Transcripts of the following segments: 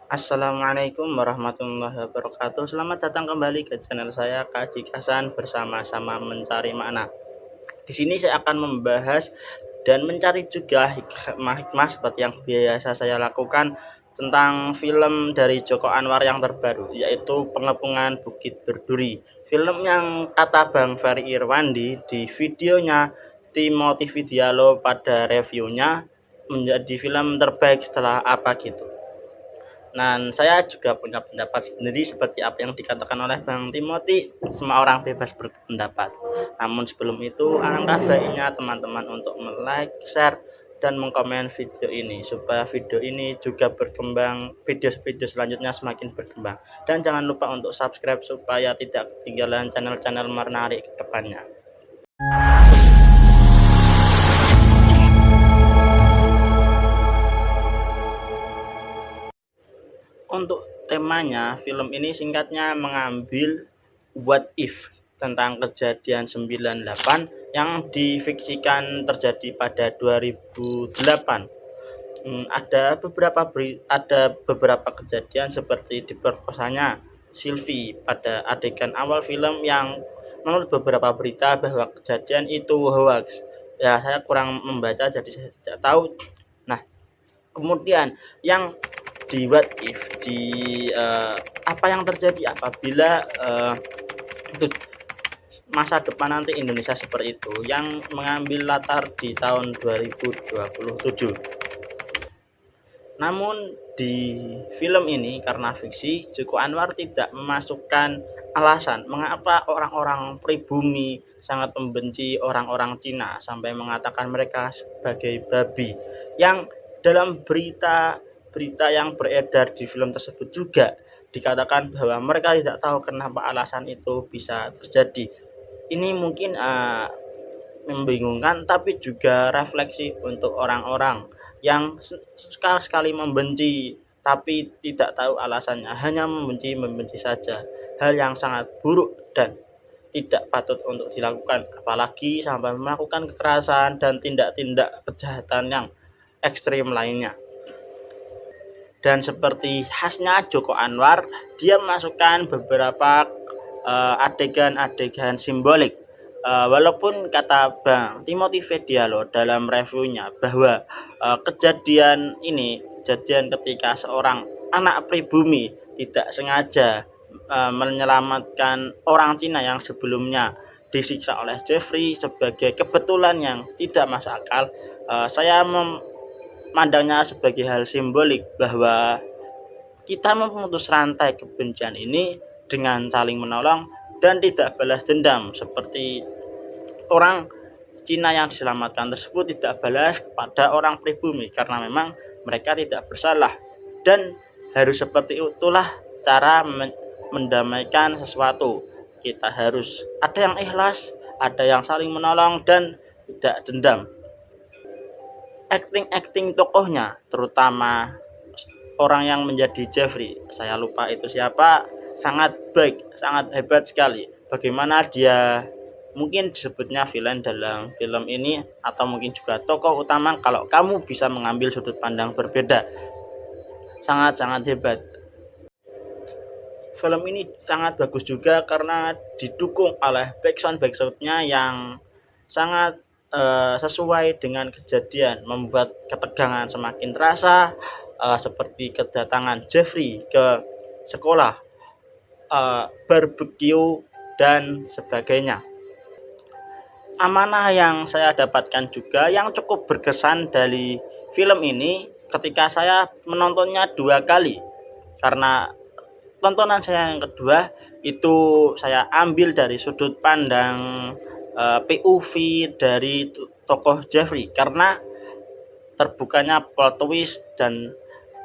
Assalamualaikum warahmatullahi wabarakatuh. Selamat datang kembali ke channel saya Kaji Hasan bersama-sama mencari makna. Di sini saya akan membahas dan mencari juga hikmah-hikmah seperti yang biasa saya lakukan tentang film dari Joko Anwar yang terbaru, yaitu Pengepungan Bukit Berduri. Film yang kata Bang Ferry Irwandi di videonya Timothy Diallo pada reviewnya menjadi film terbaik setelah apa gitu. Dan saya juga punya pendapat sendiri seperti apa yang dikatakan oleh Bang Timothy, semua orang bebas berpendapat. Namun sebelum itu, alangkah baiknya teman-teman untuk like, share, dan mengkomen video ini supaya video ini juga berkembang, video-video selanjutnya semakin berkembang. Dan jangan lupa untuk subscribe supaya tidak ketinggalan channel-channel menarik ke depannya. Untuk temanya, film ini singkatnya mengambil what if tentang kejadian 98 yang difiksikan terjadi pada 2008. Ada beberapa kejadian seperti diperkosanya Sylvie pada adegan awal film yang menurut beberapa berita bahwa kejadian itu hoax. Ya, saya kurang membaca jadi saya tidak tahu. Nah, kemudian yang di what if apa yang terjadi apabila itu masa depan nanti Indonesia seperti itu, yang mengambil latar di tahun 2027. Namun di film ini karena fiksi, Joko Anwar tidak memasukkan alasan mengapa orang-orang pribumi sangat membenci orang-orang Cina sampai mengatakan mereka sebagai babi, yang dalam berita yang beredar di film tersebut juga dikatakan bahwa mereka tidak tahu kenapa alasan itu bisa terjadi. Ini mungkin membingungkan, tapi juga refleksi untuk orang-orang yang sekali membenci tapi tidak tahu alasannya, hanya membenci saja, hal yang sangat buruk dan tidak patut untuk dilakukan, apalagi sampai melakukan kekerasan dan tindak-tindak kejahatan yang ekstrim lainnya. Dan seperti khasnya Joko Anwar, dia memasukkan beberapa adegan-adegan simbolik. Walaupun kata Bang Timothy Diallo dalam reviewnya bahwa kejadian ketika seorang anak pribumi tidak sengaja menyelamatkan orang Cina yang sebelumnya disiksa oleh Jeffrey sebagai kebetulan yang tidak masuk akal. Saya memandangnya sebagai hal simbolik bahwa kita memutus rantai kebencian ini dengan saling menolong dan tidak balas dendam, seperti orang Cina yang diselamatkan tersebut tidak balas kepada orang pribumi karena memang mereka tidak bersalah. Dan harus seperti itulah cara mendamaikan sesuatu. Kita harus ada yang ikhlas, ada yang saling menolong, dan tidak dendam. Acting tokohnya, terutama orang yang menjadi Jeffrey, saya lupa itu siapa, sangat baik, sangat hebat sekali. Bagaimana dia mungkin disebutnya villain dalam film ini, atau mungkin juga tokoh utama kalau kamu bisa mengambil sudut pandang berbeda. Sangat-sangat hebat. Film ini sangat bagus juga karena didukung oleh backsound-nya yang sangat sesuai dengan kejadian, membuat ketegangan semakin terasa, seperti kedatangan Jeffrey ke sekolah, barbecue, dan sebagainya. Amanah yang saya dapatkan juga yang cukup berkesan dari film ini ketika saya menontonnya 2 kali, karena tontonan saya yang kedua itu saya ambil dari sudut pandang POV dari tokoh Jeffrey, karena terbukanya plot twist dan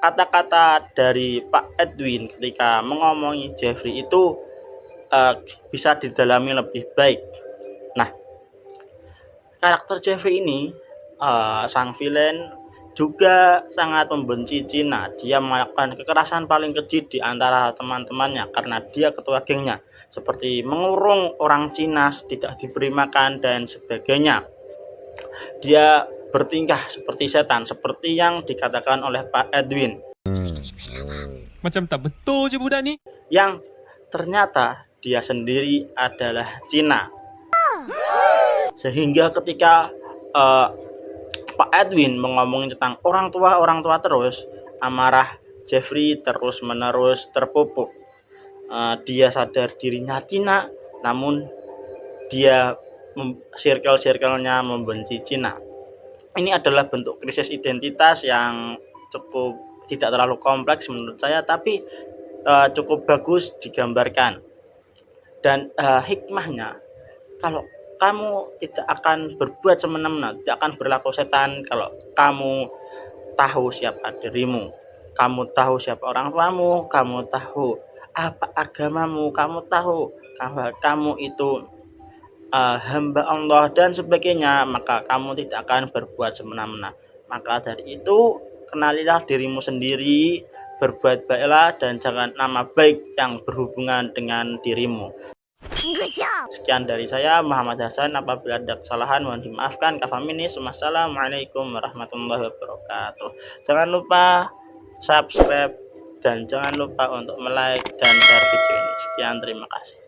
kata-kata dari Pak Edwin ketika mengomongi Jeffrey itu bisa didalami lebih baik. Nah, karakter Jeffrey ini, sang villain juga sangat membenci Cina. Dia melakukan kekerasan paling keji di antara teman-temannya karena dia ketua gengnya, seperti mengurung orang Cina, tidak diberi makan, dan sebagainya. Dia bertingkah seperti setan, seperti yang dikatakan oleh Pak Edwin. Macam tak betul je budak ni. yang ternyata dia sendiri adalah Cina. Sehingga ketika eh, Pak Edwin mengomongin tentang orang tua terus, amarah Jeffrey terus menerus terpupuk. Dia sadar dirinya Cina, namun dia circle-circle-nya membenci Cina. Ini adalah bentuk krisis identitas yang cukup tidak terlalu kompleks menurut saya, tapi cukup bagus digambarkan. Dan hikmahnya, kalau kamu tidak akan berbuat semena-mena, tidak akan berlaku setan kalau kamu tahu siapa dirimu, kamu tahu siapa orang tuamu, kamu tahu apa agamamu, kamu tahu bahwa kamu itu hamba Allah dan sebagainya, maka kamu tidak akan berbuat semena-mena. Maka dari itu, kenalilah dirimu sendiri, berbuat baiklah, dan jangan nama baik yang berhubungan dengan dirimu. Sekian dari saya, Muhammad Hasan. Apabila ada kesalahan, mohon dimaafkan. Kafaminis. Wassalamualaikum warahmatullahi wabarakatuh. Jangan lupa subscribe dan jangan lupa untuk like dan share video ini. Sekian, terima kasih.